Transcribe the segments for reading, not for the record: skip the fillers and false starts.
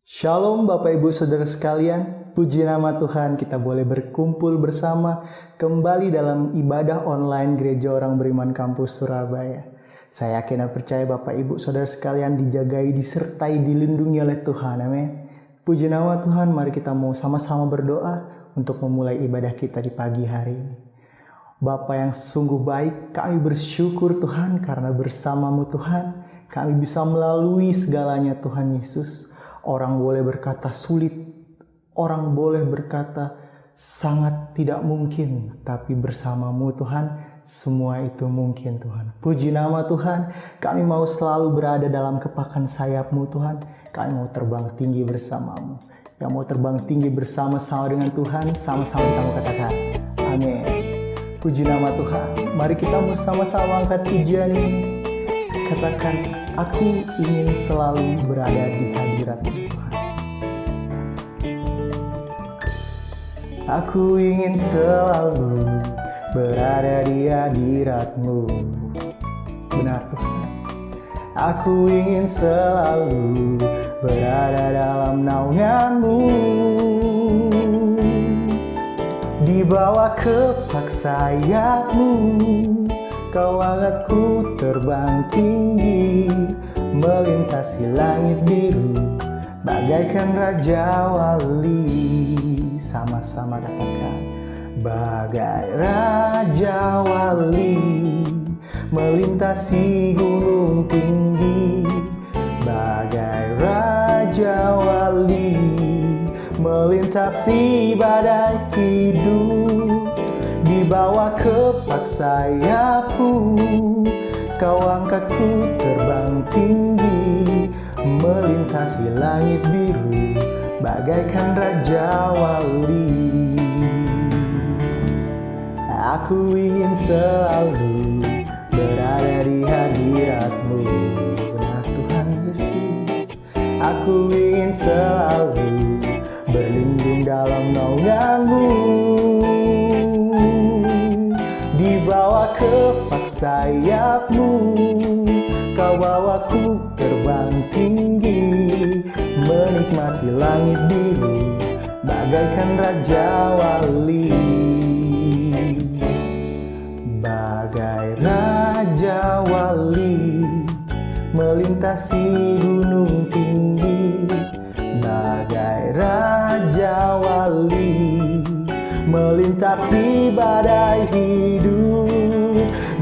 Shalom Bapak Ibu Saudara sekalian, puji nama Tuhan kita boleh berkumpul bersama kembali dalam ibadah online Gereja Orang Beriman Kampus Surabaya. Saya yakin dan percaya Bapak Ibu Saudara sekalian dijagai, disertai, dilindungi oleh Tuhan, amin. Puji nama Tuhan, mari kita mau sama-sama berdoa untuk memulai ibadah kita di pagi hari ini. Bapa yang sungguh baik, kami bersyukur Tuhan karena bersama-Mu Tuhan, kami bisa melalui segalanya Tuhan Yesus. Orang boleh berkata sulit, orang boleh berkata sangat tidak mungkin, tapi bersama-Mu Tuhan, semua itu mungkin Tuhan. Puji nama Tuhan, kami mau selalu berada dalam kepakan sayap-Mu Tuhan, kami mau terbang tinggi bersama-Mu. Yang mau terbang tinggi bersama-sama dengan Tuhan, sama-sama kita mau katakan, amin. Puji nama Tuhan, mari kita bersama-sama angkat pujian ini. Katakan, aku ingin selalu berada di hadirat-Mu Tuhan. Aku ingin selalu berada di hadirat-Mu. Benar Tuhan. Aku ingin selalu berada dalam naungan-Mu. Di bawah kepak sayap-Mu, Kau angkatku terbang tinggi, melintasi langit biru, bagaikan Raja Wali. Sama-sama katakan, bagai Raja Wali, melintasi gunung tinggi, bagai Raja Wali, melintasi badai hidup. Di bawah kepak sayap-Mu, Kau angkatku terbang tinggi, melintasi langit biru, bagaikan Raja Wali. Aku ingin selalu berada di hadirat-Mu. Benar Tuhan Yesus. Aku ingin selalu berlindung dalam naungan-Mu. Di bawah kepak sayap-Mu, Kau bawaku terbang tinggi, menikmati langit biru, bagaikan Raja Wali. Bagai Raja Wali, melintasi gunung tinggi, bagai Raja Wali, melintasi badai hidup.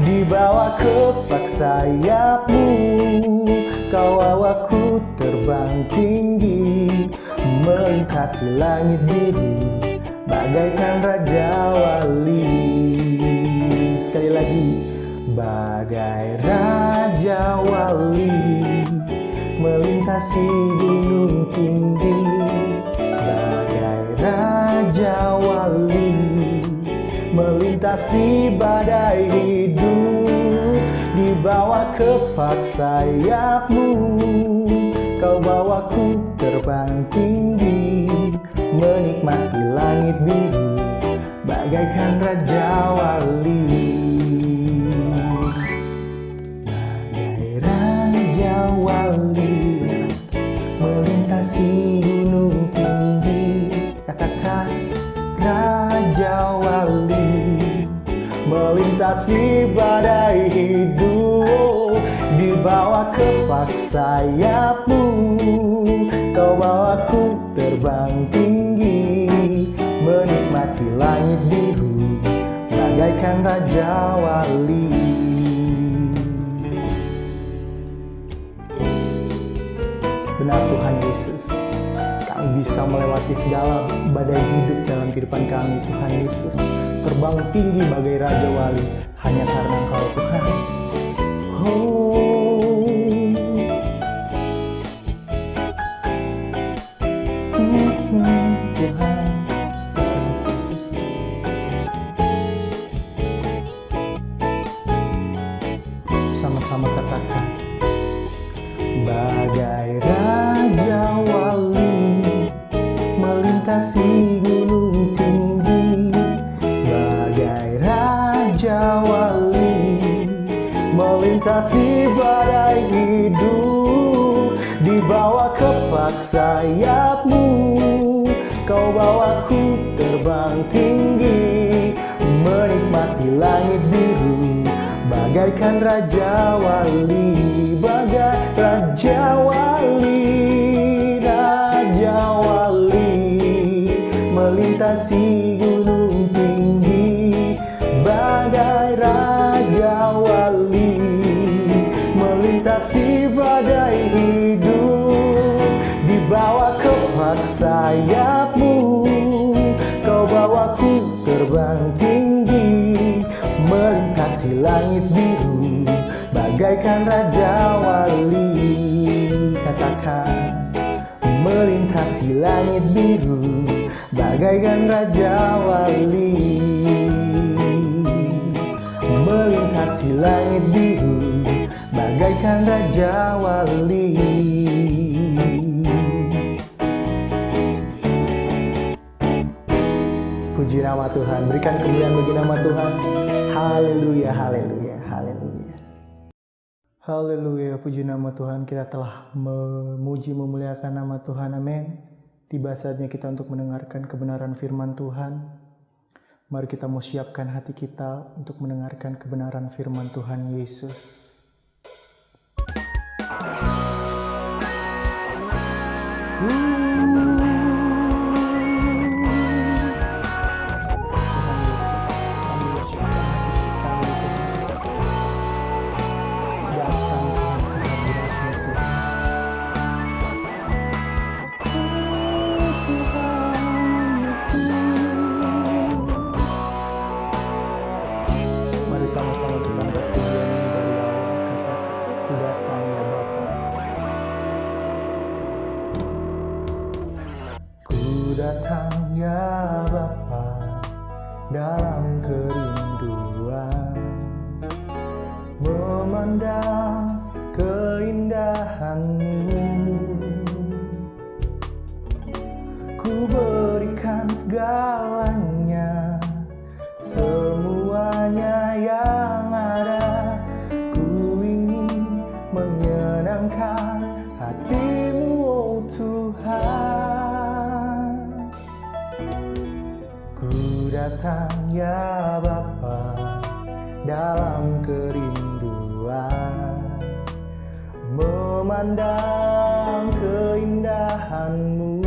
Di bawah kepak sayap-Mu, Kau bawaku terbang tinggi, melintasi langit biru, bagaikan Raja Wali. Sekali lagi, bagai Raja Wali, melintasi gunung tinggi, bagai Raja Wali, melintasi badai hidup. Di bawah kepak sayap-Mu, Kau bawaku terbang tinggi, menikmati langit biru, bagaikan Raja Wali. Bagai Raja Wali, melintasi gunung tinggi. Katakan, Raja Wali, melintasi badai hidup. Di bawah kepak sayap-Mu, Kau bawaku terbang tinggi, menikmati langit biru, bagaikan Raja Wali. Benar Tuhan Yesus, kami bisa melewati segala badai hidup dalam kehidupan kami Tuhan Yesus. Terbang tinggi bagai Raja Wali, hanya karena Engkau Tuhan. Tuhan Yesus. Sama-sama katakan, bagai Raja Wali, melintasi gunung tinggi, bagai Raja Wali, melintasi badai hidup. Di bawah kepak kepak sayapmu, kau bawaku terbang tinggi, menikmati langit biru, bagaikan Raja Wali, bagai Raja Wali, Raja Wali, melintasi gunung tinggi, bagai Raja Wali, melintasi badai hidup, dibawa kepak sayapmu, kau bawaku terbang tinggi, melintasi langit biru, bagaikan Raja Wali. Katakan, melintasi langit biru, bagaikan Raja Wali, melintasi langit biru, bagaikan Raja Wali. Puji nama Tuhan, berikan kemuliaan bagi nama Tuhan. Haleluya, haleluya, haleluya. Haleluya, puji nama Tuhan. Kita telah memuji memuliakan nama Tuhan, amin. Tiba saatnya kita untuk mendengarkan kebenaran firman Tuhan. Mari kita mau siapkan hati kita untuk mendengarkan kebenaran firman Tuhan Yesus. Sama-sama kita angkat pujian ini dari awal. Kata, ku datang ya Bapa. Ku datang ya Bapa dalam kerinduan, memandang keindahan-Mu. Ku berikan segalanya, semuanya yang ada. Ku ingin menyenangkan hati-Mu, oh Tuhan. Ku datang ya Bapa dalam kerinduan, memandang keindahan-Mu.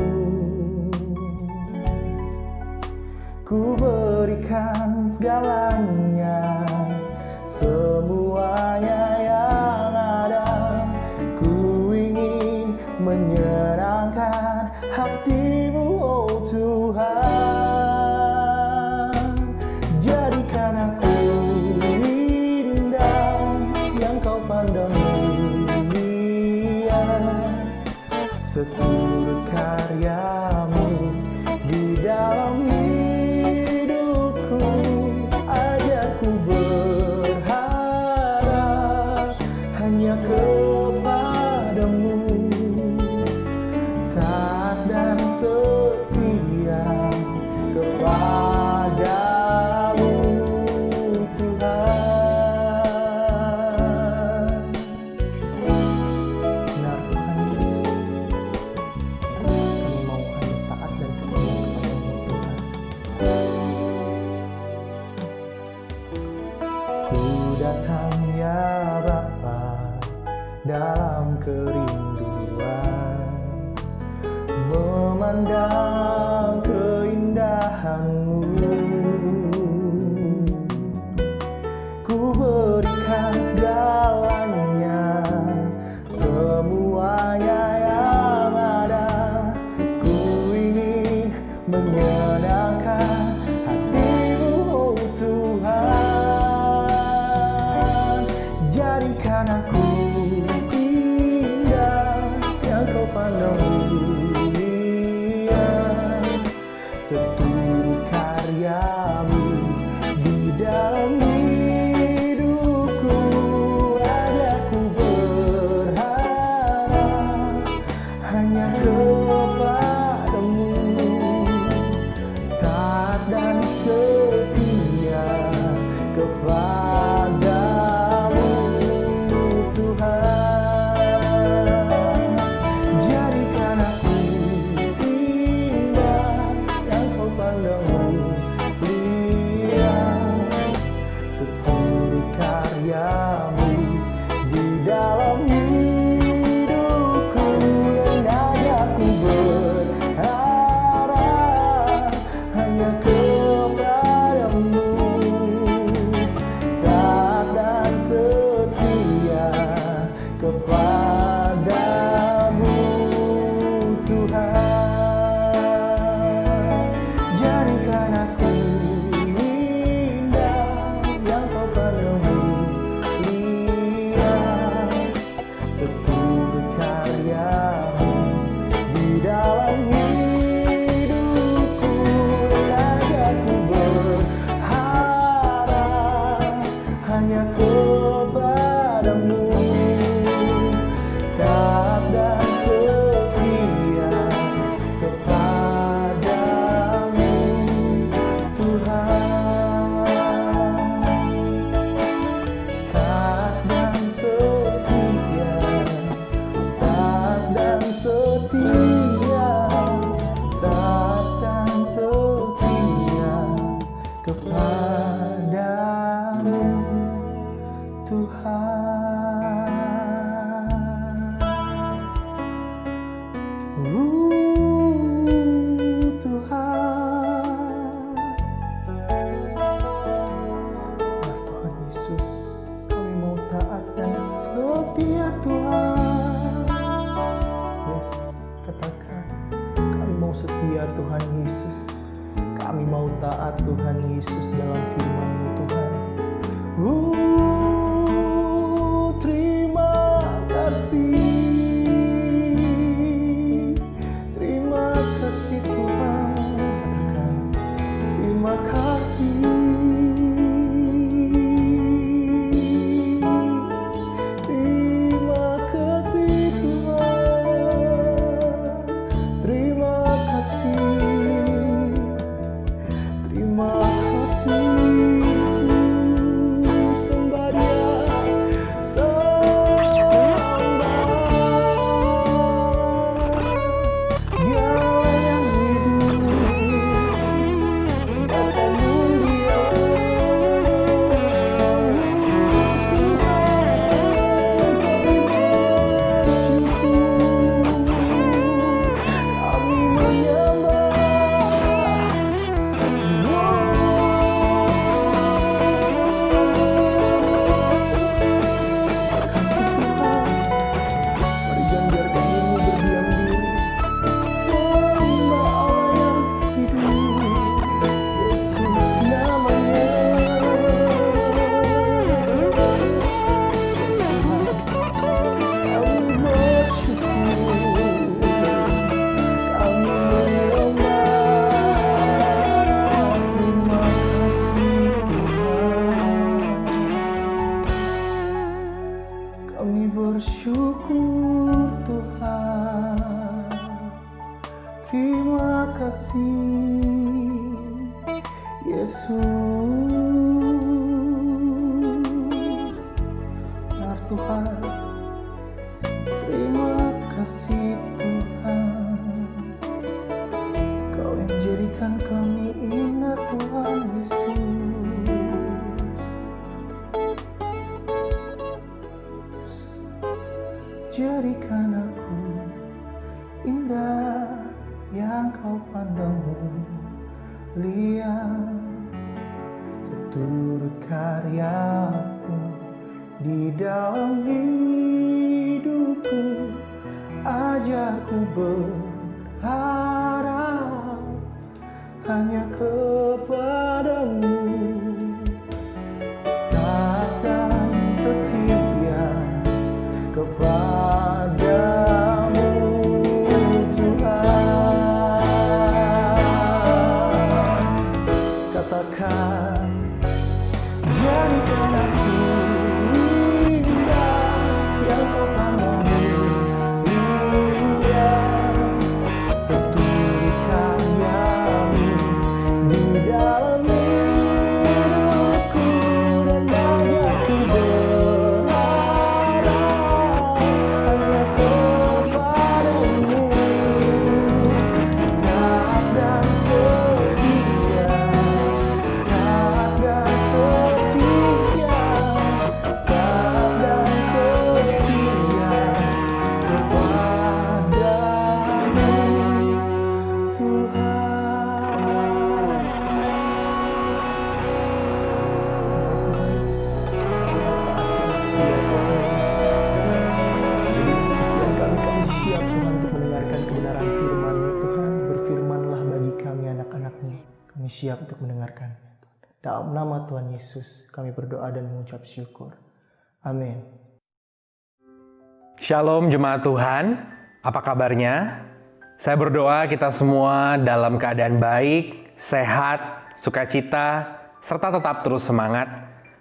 Ku berikan segalanya, semuanya yang ada. Ku ingin menyenangkan hati-Mu, oh Tuhan. Jadikan aku indah yang Kau pandang mulia, seturut karya-Mu di dalam kepadamu, taat dan setia kepadamu, Tuhan. Benar Tuhan Yesus, kami mau hanya taat dan setia kepadamu, Tuhan. Ku datang ya Bapa dalam kerinduan, memandang keindahan-Mu. Ku berikan segalanya, semuanya yang ada. Ku ingin menyenangkan hati-Mu, oh Tuhan. Jadikan aku pandang mulia, seturut karya-Mu di dalam hidupku. Ada ku berharap hanya kepadamu, taat dan setia kepadamu, Tuhan. Jadikan Tuhan, jadikan aku indah yang kau pandang mulia, seturut karyamu di dalam hidupku. Aku berharap hanya kepadamu, taat dan setia kepadamu Tuhan, taat dan setia, taat dan setia, taat dan setia kepadamu Tuhan. Tuhan, Tuhan Yesus, kami mau taat dan setia Tuhan. Yes, katakan, kami mau setia Tuhan Yesus. Kami mau taat Tuhan Yesus dalam firman-Mu Tuhan. Terima kasih. Terima kasih Tuhan. Katakan, terima kasih. Terima kasih Tuhan. Terima kasih. Terima kasih Yesus, sembah Dia, Dia yang hidup, Bapa mulia. Kami menyembah. Kami bersyukur Tuhan, terima kasih Yesus. Benar Tuhan, terima kasih Tuhan, Kau yang jadikan kami ingat Tuhan Yesus. Jadikan aku indah yang Kau pandang mulia, seturut karyamu di dalam hidupku. Ajarku berharap hanya kepadamu, taat dan setia kepadamu Tuhan. Katakan, jadikan aku indah yang Kau pandang mulia, seturut karyamu Kami siap untuk mendengarkannya. Dalam nama Tuhan Yesus, kami berdoa dan mengucap syukur. Amin. Shalom jemaat Tuhan, apa kabarnya? Saya berdoa kita semua dalam keadaan baik, sehat, sukacita, serta tetap terus semangat.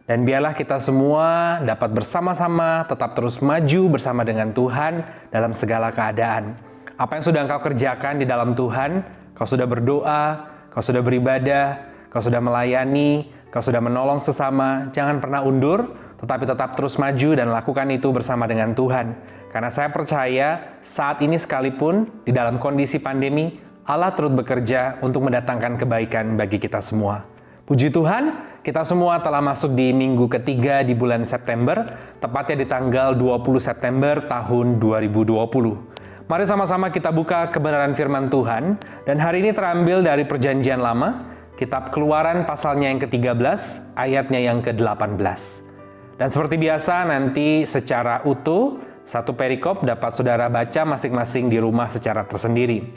Dan biarlah kita semua dapat bersama-sama tetap terus maju bersama dengan Tuhan dalam segala keadaan. Apa yang sudah engkau kerjakan di dalam Tuhan, kau sudah berdoa, kau sudah beribadah, kau sudah melayani, kau sudah menolong sesama, jangan pernah undur, tetapi tetap terus maju dan lakukan itu bersama dengan Tuhan. Karena saya percaya saat ini sekalipun di dalam kondisi pandemi, Allah turut bekerja untuk mendatangkan kebaikan bagi kita semua. Puji Tuhan, kita semua telah masuk di minggu ketiga di bulan September, tepatnya di tanggal 20 September tahun 2020. Mari sama-sama kita buka kebenaran firman Tuhan, dan hari ini terambil dari Perjanjian Lama, Kitab Keluaran pasalnya yang ke-13, ayatnya yang ke-18. Dan seperti biasa nanti secara utuh, satu perikop dapat saudara baca masing-masing di rumah secara tersendiri.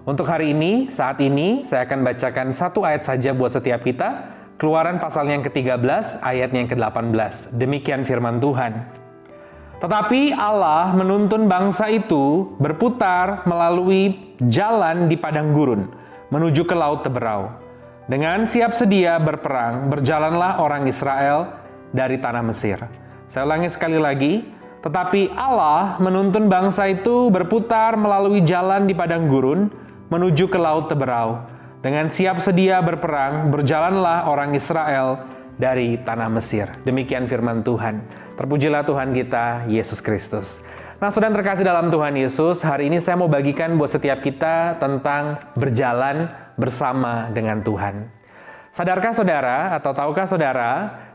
Untuk hari ini, saat ini, saya akan bacakan satu ayat saja buat setiap kita, Keluaran pasalnya yang ke-13, ayatnya yang ke-18. Demikian firman Tuhan. Tetapi Allah menuntun bangsa itu berputar melalui jalan di padang gurun, menuju ke Laut Teberau. Dengan siap sedia berperang, berjalanlah orang Israel dari tanah Mesir. Saya ulangi sekali lagi. Tetapi Allah menuntun bangsa itu berputar melalui jalan di padang gurun, menuju ke Laut Teberau. Dengan siap sedia berperang, berjalanlah orang Israel dari tanah Mesir. Demikian firman Tuhan. Terpujilah Tuhan kita, Yesus Kristus. Nah, saudara terkasih dalam Tuhan Yesus, hari ini saya mau bagikan buat setiap kita tentang berjalan bersama dengan Tuhan. Sadarkah saudara, atau tahukah saudara,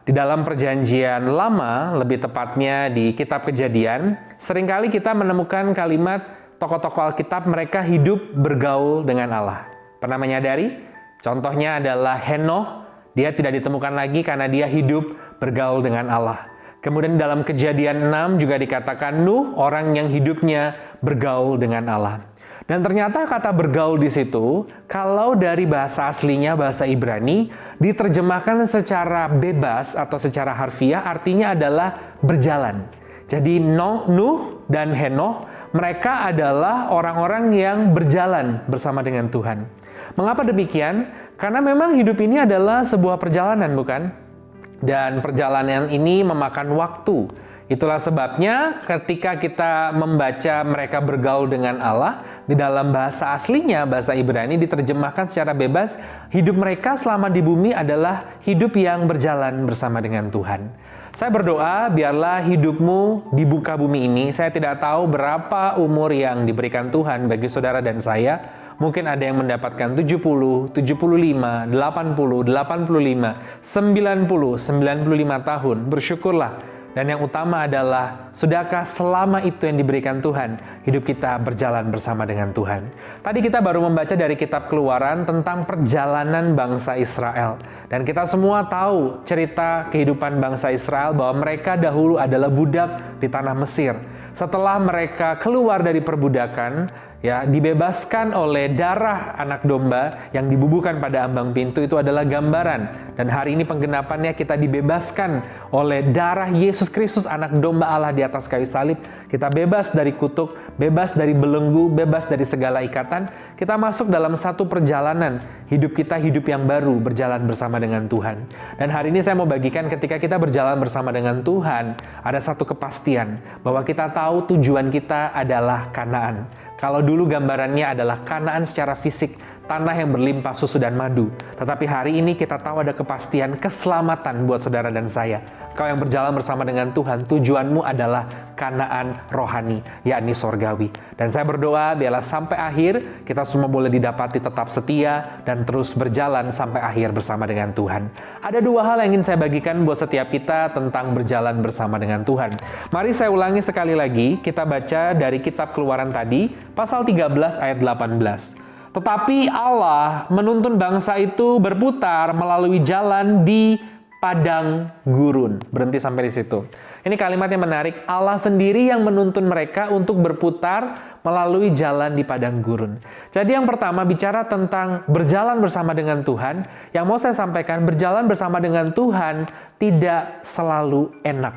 di dalam Perjanjian Lama, lebih tepatnya di Kitab Kejadian, seringkali kita menemukan kalimat tokoh-tokoh Alkitab mereka hidup bergaul dengan Allah. Pernah menyadari? Contohnya adalah Henoh, dia tidak ditemukan lagi karena dia hidup bergaul dengan Allah. Kemudian dalam Kejadian 6 juga dikatakan Nuh, orang yang hidupnya bergaul dengan Allah. Dan ternyata kata bergaul di situ, kalau dari bahasa aslinya, bahasa Ibrani, diterjemahkan secara bebas atau secara harfiah, artinya adalah berjalan. Jadi Nuh dan Henoh, mereka adalah orang-orang yang berjalan bersama dengan Tuhan. Mengapa demikian? Karena memang hidup ini adalah sebuah perjalanan, bukan? Dan perjalanan ini memakan waktu. Itulah sebabnya ketika kita membaca mereka bergaul dengan Allah, di dalam bahasa aslinya, bahasa Ibrani diterjemahkan secara bebas, hidup mereka selama di bumi adalah hidup yang berjalan bersama dengan Tuhan. Saya berdoa biarlah hidupmu di muka bumi ini, saya tidak tahu berapa umur yang diberikan Tuhan bagi saudara dan saya. Mungkin ada yang mendapatkan 70, 75, 80, 85, 90, 95 tahun. Bersyukurlah. Dan yang utama adalah, sudahkah selama itu yang diberikan Tuhan, hidup kita berjalan bersama dengan Tuhan. Tadi kita baru membaca dari Kitab Keluaran tentang perjalanan bangsa Israel. Dan kita semua tahu cerita kehidupan bangsa Israel bahwa mereka dahulu adalah budak di tanah Mesir. Setelah mereka keluar dari perbudakan, dibebaskan oleh darah anak domba yang dibubuhkan pada ambang pintu, itu adalah gambaran. Dan hari ini penggenapannya kita dibebaskan oleh darah Yesus Kristus, anak domba Allah di atas kayu salib. Kita bebas dari kutuk, bebas dari belenggu, bebas dari segala ikatan. Kita masuk dalam satu perjalanan. Hidup kita hidup yang baru, berjalan bersama dengan Tuhan. Dan hari ini saya mau bagikan ketika kita berjalan bersama dengan Tuhan, ada satu kepastian bahwa kita tahu tujuan kita adalah Kanaan. Kalau dulu gambarannya adalah Kanaan secara fisik, tanah yang berlimpah susu dan madu. Tetapi hari ini kita tahu ada kepastian keselamatan buat saudara dan saya. Kau yang berjalan bersama dengan Tuhan, tujuanmu adalah Kanaan rohani, yakni sorgawi. Dan saya berdoa biarlah sampai akhir kita semua boleh didapati tetap setia dan terus berjalan sampai akhir bersama dengan Tuhan. Ada dua hal yang ingin saya bagikan buat setiap kita tentang berjalan bersama dengan Tuhan. Mari saya ulangi sekali lagi, kita baca dari Kitab Keluaran tadi, pasal 13 ayat 18. Tetapi Allah menuntun bangsa itu berputar melalui jalan di padang gurun. Berhenti sampai di situ. Ini kalimatnya menarik. Allah sendiri yang menuntun mereka untuk berputar melalui jalan di padang gurun. Jadi yang pertama bicara tentang berjalan bersama dengan Tuhan. Yang mau saya sampaikan, berjalan bersama dengan Tuhan tidak selalu enak.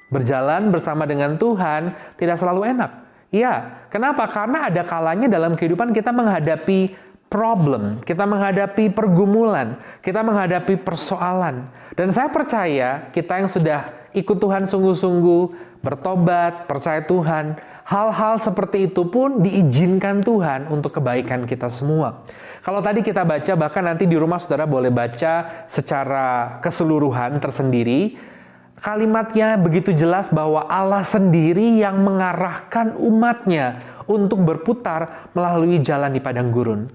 Berjalan bersama dengan Tuhan tidak selalu enak. Ya, kenapa? Karena ada kalanya dalam kehidupan kita menghadapi problem, kita menghadapi pergumulan, kita menghadapi persoalan. Dan saya percaya kita yang sudah ikut Tuhan sungguh-sungguh, bertobat, percaya Tuhan, hal-hal seperti itu pun diizinkan Tuhan untuk kebaikan kita semua. Kalau tadi kita baca, bahkan nanti di rumah saudara boleh baca secara keseluruhan tersendiri, kalimatnya begitu jelas bahwa Allah sendiri yang mengarahkan umatnya untuk berputar melalui jalan di padang gurun.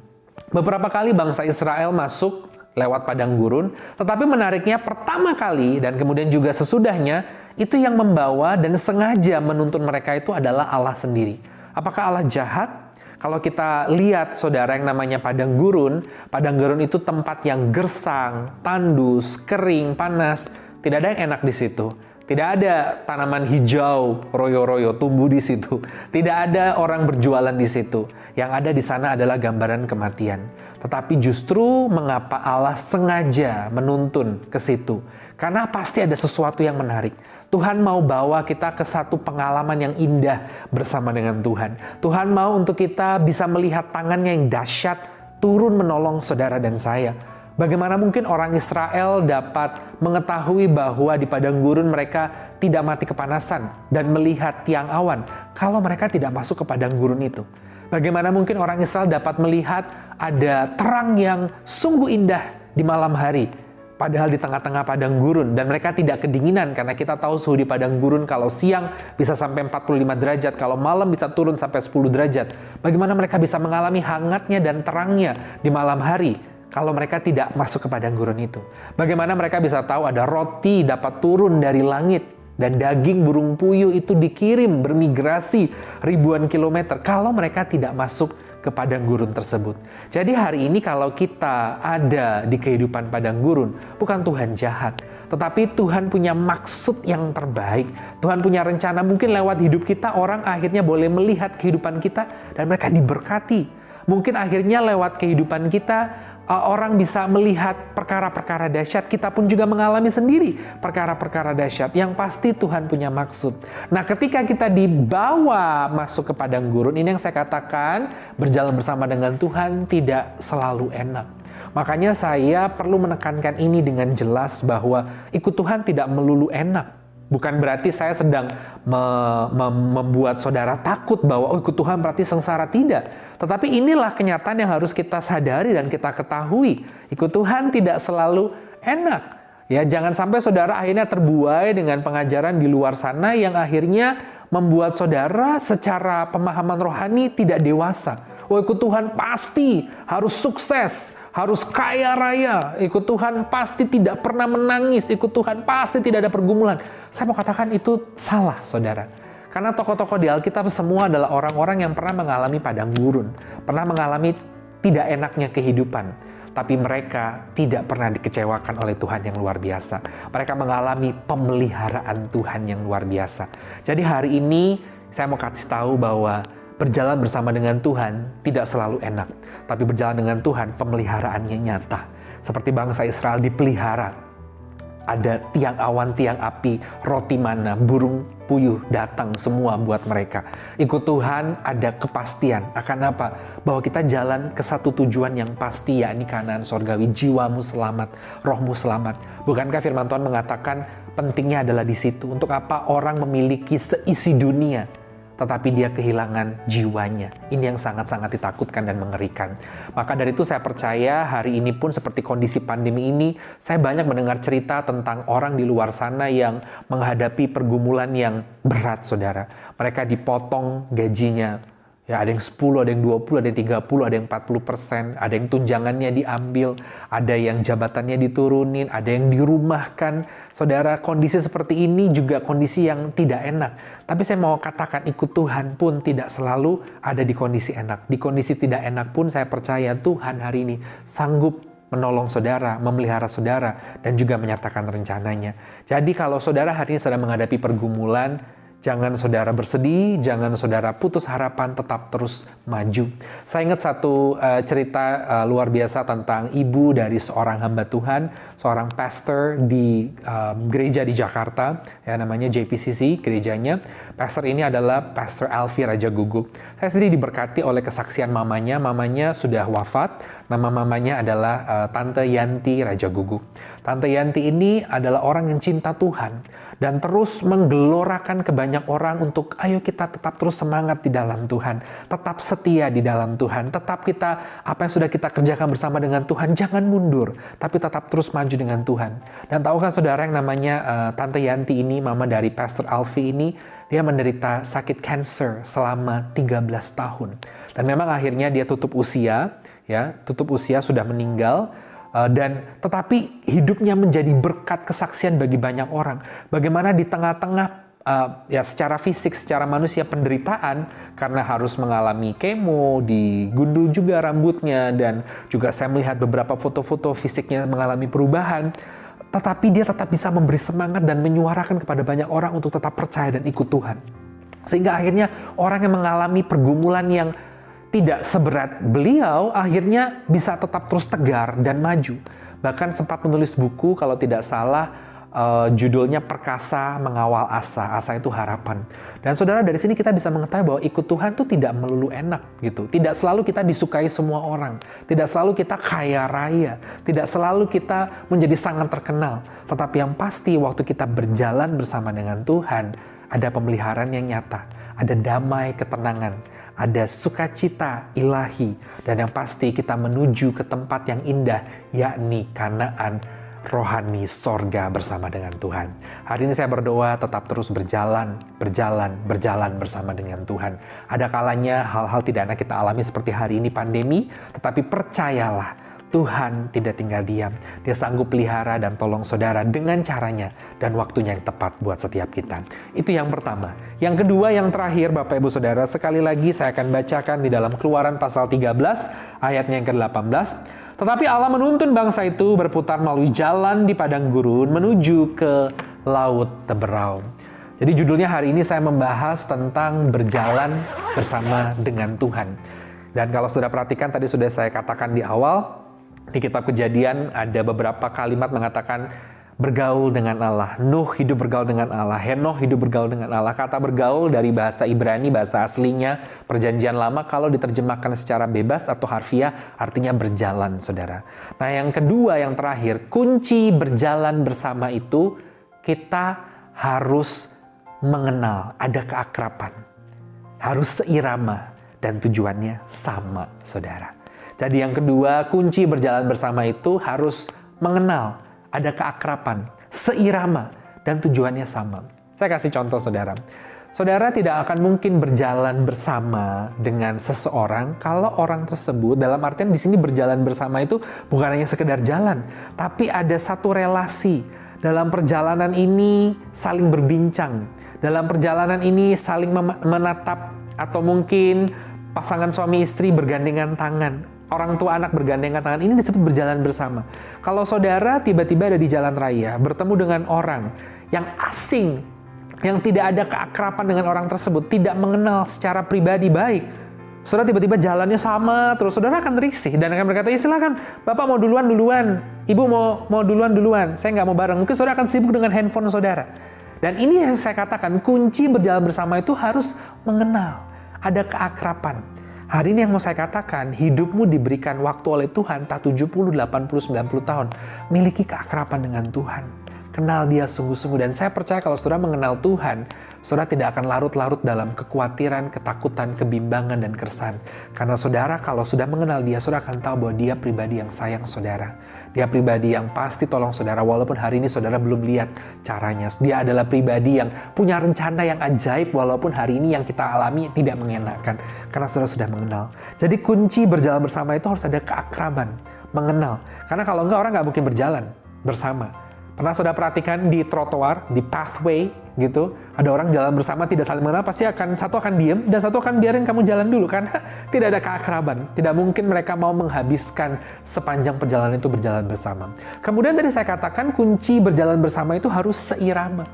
Beberapa kali bangsa Israel masuk lewat padang gurun, tetapi menariknya pertama kali dan kemudian juga sesudahnya, itu yang membawa dan sengaja menuntun mereka itu adalah Allah sendiri. Apakah Allah jahat? Kalau kita lihat saudara yang namanya padang gurun itu tempat yang gersang, tandus, kering, panas, tidak ada yang enak di situ. Tidak ada tanaman hijau, royo-royo, tumbuh di situ. Tidak ada orang berjualan di situ. Yang ada di sana adalah gambaran kematian. Tetapi justru mengapa Allah sengaja menuntun ke situ? Karena pasti ada sesuatu yang menarik. Tuhan mau bawa kita ke satu pengalaman yang indah bersama dengan Tuhan. Tuhan mau untuk kita bisa melihat tangannya yang dahsyat turun menolong saudara dan saya. Bagaimana mungkin orang Israel dapat mengetahui bahwa di padang gurun mereka tidak mati kepanasan dan melihat tiang awan kalau mereka tidak masuk ke padang gurun itu? Bagaimana mungkin orang Israel dapat melihat ada terang yang sungguh indah di malam hari padahal di tengah-tengah padang gurun dan mereka tidak kedinginan karena kita tahu suhu di padang gurun kalau siang bisa sampai 45 derajat, kalau malam bisa turun sampai 10 derajat. Bagaimana mereka bisa mengalami hangatnya dan terangnya di malam hari kalau mereka tidak masuk ke padang gurun itu? Bagaimana mereka bisa tahu ada roti dapat turun dari langit dan daging burung puyuh itu dikirim bermigrasi ribuan kilometer kalau mereka tidak masuk ke padang gurun tersebut? Jadi hari ini kalau kita ada di kehidupan padang gurun, bukan Tuhan jahat, tetapi Tuhan punya maksud yang terbaik. Tuhan punya rencana, mungkin lewat hidup kita orang akhirnya boleh melihat kehidupan kita dan mereka diberkati. Mungkin akhirnya lewat kehidupan kita orang bisa melihat perkara-perkara dahsyat. Kita pun juga mengalami sendiri perkara-perkara dahsyat. Yang pasti Tuhan punya maksud. Nah, ketika kita dibawa masuk ke padang gurun, ini yang saya katakan, berjalan bersama dengan Tuhan tidak selalu enak. Makanya saya perlu menekankan ini dengan jelas bahwa ikut Tuhan tidak melulu enak. Bukan berarti saya sedang membuat saudara takut bahwa ikut Tuhan berarti sengsara, tidak. Tetapi inilah kenyataan yang harus kita sadari dan kita ketahui. Ikut Tuhan tidak selalu enak. Ya, jangan sampai saudara akhirnya terbuai dengan pengajaran di luar sana yang akhirnya membuat saudara secara pemahaman rohani tidak dewasa. Ikut Tuhan pasti harus sukses, harus kaya raya. Ikut Tuhan pasti tidak pernah menangis. Ikut Tuhan pasti tidak ada pergumulan. Saya mau katakan itu salah, saudara. Karena tokoh-tokoh di Alkitab semua adalah orang-orang yang pernah mengalami padang gurun, pernah mengalami tidak enaknya kehidupan. Tapi mereka tidak pernah dikecewakan oleh Tuhan yang luar biasa. Mereka mengalami pemeliharaan Tuhan yang luar biasa. Jadi hari ini saya mau kasih tahu bahwa berjalan bersama dengan Tuhan tidak selalu enak. Tapi berjalan dengan Tuhan pemeliharaannya nyata. Seperti bangsa Israel dipelihara. Ada tiang awan, tiang api, roti mana, burung puyuh datang semua buat mereka. Ikut Tuhan ada kepastian. Akan apa? Bahwa kita jalan ke satu tujuan yang pasti, yakni Kanaan sorgawi. Jiwamu selamat, rohmu selamat. Bukankah firman Tuhan mengatakan pentingnya adalah di situ? Untuk apa orang memiliki seisi dunia tetapi dia kehilangan jiwanya? Ini yang sangat-sangat ditakutkan dan mengerikan. Maka dari itu saya percaya hari ini pun seperti kondisi pandemi ini, saya banyak mendengar cerita tentang orang di luar sana yang menghadapi pergumulan yang berat, saudara. Mereka dipotong gajinya. Ya, ada yang 10, ada yang 20, ada yang 30, ada yang 40%, ada yang tunjangannya diambil, ada yang jabatannya diturunin, ada yang dirumahkan. Saudara, kondisi seperti ini juga kondisi yang tidak enak. Tapi saya mau katakan ikut Tuhan pun tidak selalu ada di kondisi enak. Di kondisi tidak enak pun saya percaya Tuhan hari ini sanggup menolong saudara, memelihara saudara, dan juga menyertakan rencananya. Jadi kalau saudara hari ini sedang menghadapi pergumulan, Jangan saudara bersedih, jangan saudara putus harapan, tetap terus maju. Saya ingat satu cerita luar biasa tentang ibu dari seorang hamba Tuhan, seorang pastor di gereja di Jakarta, ya namanya JPCC gerejanya. Pastor ini adalah Pastor Alfi Raja Guguk. Saya sendiri diberkati oleh kesaksian mamanya. Mamanya sudah wafat. Nama mamanya adalah Tante Yanti Raja Guguk. Tante Yanti ini adalah orang yang cinta Tuhan dan terus menggelorakan ke banyak orang untuk ayo kita tetap terus semangat di dalam Tuhan, tetap setia di dalam Tuhan, tetap kita apa yang sudah kita kerjakan bersama dengan Tuhan jangan mundur, tapi tetap terus maju dengan Tuhan. Dan tahu kan saudara yang namanya Tante Yanti ini, mama dari Pastor Alfi ini, dia menderita sakit kanker selama 13 tahun. Dan memang akhirnya dia tutup usia sudah meninggal. Dan tetapi hidupnya menjadi berkat kesaksian bagi banyak orang. Bagaimana di tengah-tengah secara fisik, secara manusia penderitaan karena harus mengalami kemo, digundul juga rambutnya, dan juga saya melihat beberapa foto-foto fisiknya mengalami perubahan. Tetapi dia tetap bisa memberi semangat dan menyuarakan kepada banyak orang untuk tetap percaya dan ikut Tuhan. Sehingga akhirnya orang yang mengalami pergumulan yang tidak seberat beliau akhirnya bisa tetap terus tegar dan maju. Bahkan sempat menulis buku kalau tidak salah judulnya Perkasa Mengawal Asa. Asa itu harapan. Dan saudara, dari sini kita bisa mengetahui bahwa ikut Tuhan itu tidak melulu enak gitu. Tidak selalu kita disukai semua orang. Tidak selalu kita kaya raya. Tidak selalu kita menjadi sangat terkenal. Tetapi yang pasti waktu kita berjalan bersama dengan Tuhan, ada pemeliharaan yang nyata. Ada damai, ketenangan. Ada sukacita ilahi, dan yang pasti kita menuju ke tempat yang indah, yakni Kanaan rohani sorga bersama dengan Tuhan. Hari ini saya berdoa tetap terus berjalan bersama dengan Tuhan. Ada kalanya hal-hal tidak enak kita alami seperti hari ini pandemi, tetapi percayalah, Tuhan tidak tinggal diam. Dia sanggup pelihara dan tolong saudara dengan caranya dan waktunya yang tepat buat setiap kita. Itu yang pertama. Yang kedua, yang terakhir Bapak Ibu Saudara, sekali lagi saya akan bacakan di dalam Keluaran pasal 13 ayatnya yang ke-18. Tetapi Allah menuntun bangsa itu berputar melalui jalan di padang gurun menuju ke Laut Teberau. Jadi judulnya hari ini saya membahas tentang berjalan bersama dengan Tuhan. Dan kalau sudah perhatikan tadi sudah saya katakan di awal, di kitab Kejadian ada beberapa kalimat mengatakan bergaul dengan Allah. Nuh hidup bergaul dengan Allah. Henokh hidup bergaul dengan Allah. Kata bergaul dari bahasa Ibrani, bahasa aslinya Perjanjian Lama, kalau diterjemahkan secara bebas atau harfiah artinya berjalan, saudara. Nah yang kedua, yang terakhir, kunci berjalan bersama itu kita harus mengenal, ada keakraban. Harus seirama dan tujuannya sama, saudara. Jadi yang kedua, kunci berjalan bersama itu harus mengenal, ada keakraban, seirama, dan tujuannya sama. Saya kasih contoh, saudara. Saudara tidak akan mungkin berjalan bersama dengan seseorang kalau orang tersebut, dalam artian di sini berjalan bersama itu bukan hanya sekedar jalan, tapi ada satu relasi. Dalam perjalanan ini saling berbincang. Dalam perjalanan ini saling menatap, atau mungkin pasangan suami istri bergandengan tangan. Orang tua anak bergandengan tangan, ini disebut berjalan bersama. Kalau saudara tiba-tiba ada di jalan raya, bertemu dengan orang yang asing, yang tidak ada keakraban dengan orang tersebut, tidak mengenal secara pribadi baik, saudara tiba-tiba jalannya sama, terus saudara akan risih dan akan berkata, ya silakan, Bapak mau duluan, Ibu mau duluan, saya nggak mau bareng. Mungkin saudara akan sibuk dengan handphone saudara. Dan ini yang saya katakan, kunci berjalan bersama itu harus mengenal, ada keakraban. Hari ini yang mau saya katakan, hidupmu diberikan waktu oleh Tuhan, tak 70, 80, 90 tahun. Miliki keakraban dengan Tuhan. Kenal dia sungguh-sungguh. Dan saya percaya kalau saudara mengenal Tuhan, saudara tidak akan larut-larut dalam kekhawatiran, ketakutan, kebimbangan, dan keresahan. Karena saudara kalau sudah mengenal dia, saudara akan tahu bahwa dia pribadi yang sayang saudara. Dia pribadi yang pasti tolong saudara, walaupun hari ini saudara belum lihat caranya. Dia adalah pribadi yang punya rencana yang ajaib, walaupun hari ini yang kita alami tidak mengenakan. Karena saudara sudah mengenal. Jadi kunci berjalan bersama itu harus ada keakraban, mengenal. Karena kalau enggak, orang nggak mungkin berjalan bersama. Pernah saudara perhatikan di trotoar, di pathway gitu, ada orang jalan bersama tidak saling mengenal, pasti satu akan diem dan satu akan biarin kamu jalan dulu karena tidak ada keakraban. Tidak mungkin mereka mau menghabiskan sepanjang perjalanan itu berjalan bersama. Kemudian tadi saya katakan kunci berjalan bersama itu harus seirama.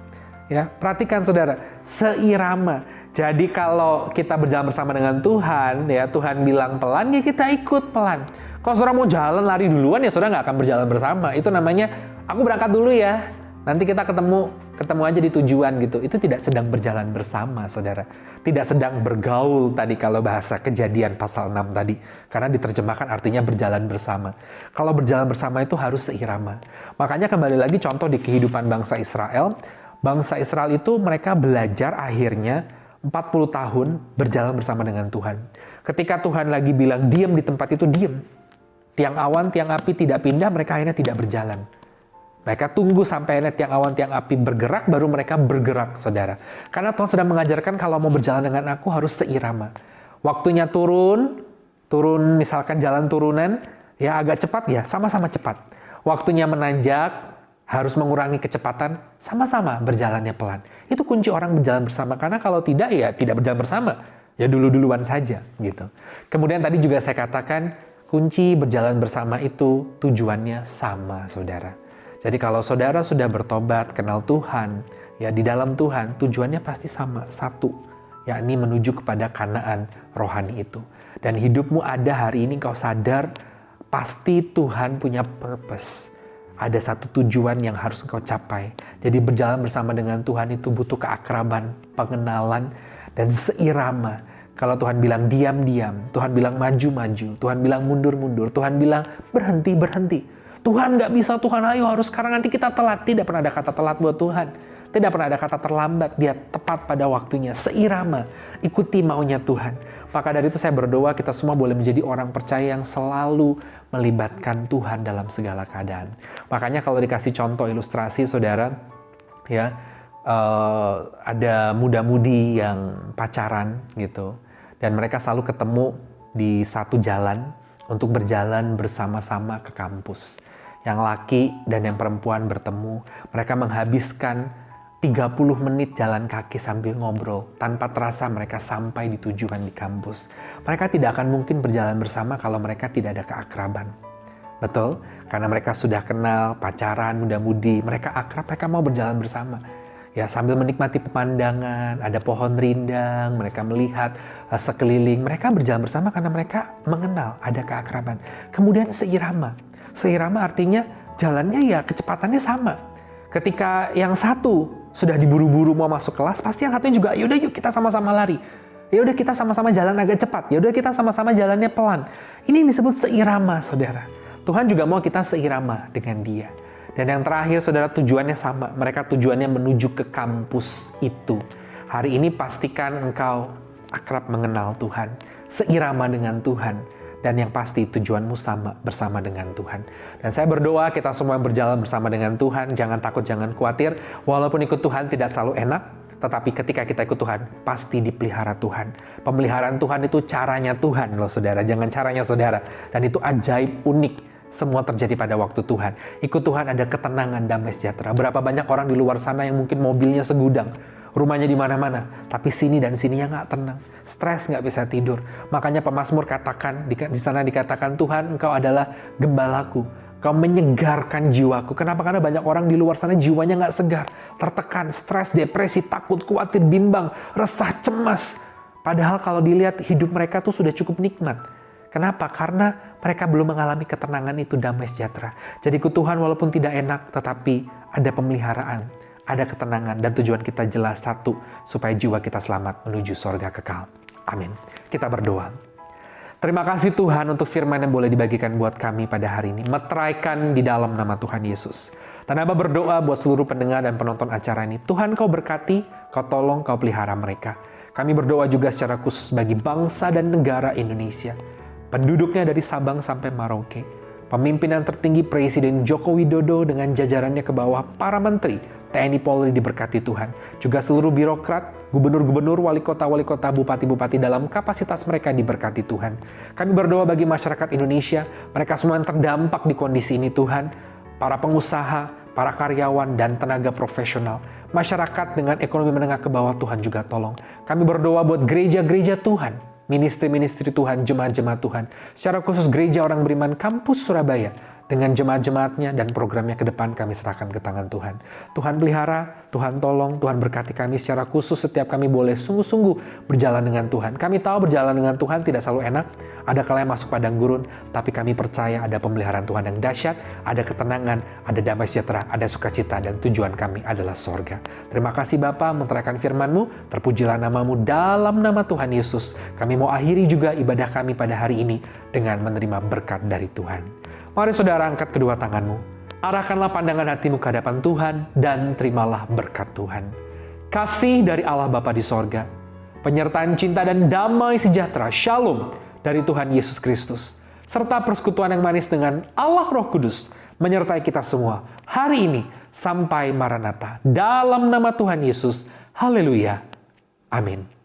Ya, perhatikan saudara, seirama. Jadi kalau kita berjalan bersama dengan Tuhan, ya Tuhan bilang pelan, ya kita ikut pelan. Kalau saudara mau jalan lari duluan, ya saudara nggak akan berjalan bersama. Itu namanya, aku berangkat dulu ya, nanti kita ketemu aja di tujuan gitu. Itu tidak sedang berjalan bersama, saudara. Tidak sedang bergaul tadi kalau bahasa Kejadian pasal 6 tadi. Karena diterjemahkan artinya berjalan bersama. Kalau berjalan bersama itu harus seirama. Makanya kembali lagi contoh di kehidupan bangsa Israel. Bangsa Israel itu mereka belajar akhirnya 40 tahun berjalan bersama dengan Tuhan. Ketika Tuhan lagi bilang diam di tempat itu, diam. Tiang awan, tiang api tidak pindah, mereka akhirnya tidak berjalan. Mereka tunggu sampai akhirnya tiang awan, tiang api bergerak, baru mereka bergerak, saudara. Karena Tuhan sedang mengajarkan kalau mau berjalan dengan aku harus seirama. Waktunya turun misalkan jalan turunan, ya agak cepat ya, sama-sama cepat. Waktunya menanjak, harus mengurangi kecepatan, sama-sama berjalannya pelan. Itu kunci orang berjalan bersama, karena kalau tidak, ya tidak berjalan bersama. Ya dulu-duluan saja, gitu. Kemudian tadi juga saya katakan, kunci berjalan bersama itu tujuannya sama, saudara. Jadi kalau saudara sudah bertobat, kenal Tuhan, ya di dalam Tuhan, tujuannya pasti sama, satu. Yakni menuju kepada Kanaan rohani itu. Dan hidupmu ada hari ini, kau sadar, pasti Tuhan punya purpose. Ada satu tujuan yang harus engkau capai. Jadi berjalan bersama dengan Tuhan itu butuh keakraban, pengenalan, dan seirama. Kalau Tuhan bilang diam-diam, Tuhan bilang maju-maju, Tuhan bilang mundur-mundur, Tuhan bilang berhenti-berhenti. Tuhan nggak bisa, Tuhan ayo harus sekarang, nanti kita telat. Tidak pernah ada kata telat buat Tuhan. Tidak pernah ada kata terlambat, dia tepat pada waktunya, seirama, ikuti maunya Tuhan. Maka dari itu saya berdoa kita semua boleh menjadi orang percaya yang selalu melibatkan Tuhan dalam segala keadaan. Makanya kalau dikasih contoh ilustrasi, saudara, ya ada muda-mudi yang pacaran gitu, dan mereka selalu ketemu di satu jalan untuk berjalan bersama-sama ke kampus. Yang laki dan yang perempuan bertemu, mereka menghabiskan 30 menit jalan kaki sambil ngobrol. Tanpa terasa mereka sampai di tujuan di kampus. Mereka tidak akan mungkin berjalan bersama kalau mereka tidak ada keakraban. Betul? Karena mereka sudah kenal, pacaran, muda-mudi. Mereka akrab, mereka mau berjalan bersama. Ya, sambil menikmati pemandangan, ada pohon rindang, mereka melihat sekeliling. Mereka berjalan bersama karena mereka mengenal, ada keakraban. Kemudian seirama. Seirama artinya jalannya ya kecepatannya sama. Ketika yang satu sudah diburu-buru mau masuk kelas, pasti yang satunya juga, yaudah yuk kita sama-sama lari. Yaudah kita sama-sama jalan agak cepat. Yaudah kita sama-sama jalannya pelan. Ini disebut seirama, saudara. Tuhan juga mau kita seirama dengan Dia. Dan yang terakhir, saudara, tujuannya sama. Mereka tujuannya menuju ke kampus itu. Hari ini pastikan engkau akrab mengenal Tuhan, seirama dengan Tuhan. Dan yang pasti tujuanmu sama bersama dengan Tuhan. Dan saya berdoa kita semua yang berjalan bersama dengan Tuhan, jangan takut, jangan khawatir. Walaupun ikut Tuhan tidak selalu enak, tetapi ketika kita ikut Tuhan, pasti dipelihara Tuhan. Pemeliharaan Tuhan itu caranya Tuhan loh, saudara. Jangan caranya saudara. Dan itu ajaib, unik. Semua terjadi pada waktu Tuhan. Ikut Tuhan ada ketenangan, damai sejahtera. Berapa banyak orang di luar sana yang mungkin mobilnya segudang, rumahnya di mana-mana, tapi sini dan sininya nggak tenang, stres, nggak bisa tidur. Makanya pemazmur katakan, di sana dikatakan, Tuhan engkau adalah gembalaku, kau menyegarkan jiwaku. Kenapa? Karena banyak orang di luar sana jiwanya nggak segar, tertekan, stres, depresi, takut, khawatir, bimbang, resah, cemas. Padahal kalau dilihat hidup mereka tuh sudah cukup nikmat. Kenapa? Karena mereka belum mengalami ketenangan itu, damai sejahtera. Jadi ikut Tuhan walaupun tidak enak, tetapi ada pemeliharaan, ada ketenangan, dan tujuan kita jelas satu, supaya jiwa kita selamat menuju sorga kekal. Amin. Kita berdoa. Terima kasih Tuhan untuk firman yang boleh dibagikan buat kami pada hari ini. Meteraikan di dalam nama Tuhan Yesus. Dan Aba berdoa buat seluruh pendengar dan penonton acara ini. Tuhan kau berkati, kau tolong, kau pelihara mereka. Kami berdoa juga secara khusus bagi bangsa dan negara Indonesia. Penduduknya dari Sabang sampai Merauke. Pemimpinan tertinggi Presiden Joko Widodo dengan jajarannya ke bawah para menteri, TNI Polri diberkati Tuhan. Juga seluruh birokrat, gubernur-gubernur, wali kota, bupati-bupati dalam kapasitas mereka diberkati Tuhan. Kami berdoa bagi masyarakat Indonesia, mereka semua yang terdampak di kondisi ini Tuhan. Para pengusaha, para karyawan, dan tenaga profesional. Masyarakat dengan ekonomi menengah ke bawah Tuhan juga tolong. Kami berdoa buat gereja-gereja Tuhan. Ministry-ministry Tuhan, jemaat-jemaat Tuhan. Secara khusus gereja orang beriman kampus Surabaya. dengan jemaat-jemaatnya dan programnya ke depan kami serahkan ke tangan Tuhan. Tuhan pelihara, Tuhan tolong, Tuhan berkati kami secara khusus setiap kami boleh sungguh-sungguh berjalan dengan Tuhan. Kami tahu berjalan dengan Tuhan tidak selalu enak, ada kalanya masuk padang gurun, tapi kami percaya ada pemeliharaan Tuhan yang dahsyat, ada ketenangan, ada damai sejahtera, ada sukacita, dan tujuan kami adalah sorga. Terima kasih Bapa, menteraikan firman-Mu, terpujilah nama-Mu dalam nama Tuhan Yesus. Kami mau akhiri juga ibadah kami pada hari ini dengan menerima berkat dari Tuhan. Mari saudara angkat kedua tanganmu, arahkanlah pandangan hatimu ke hadapan Tuhan dan terimalah berkat Tuhan. Kasih dari Allah Bapa di sorga, penyertaan cinta dan damai sejahtera, shalom dari Tuhan Yesus Kristus, serta persekutuan yang manis dengan Allah Roh Kudus, menyertai kita semua hari ini sampai Maranatha. Dalam nama Tuhan Yesus, haleluya, amin.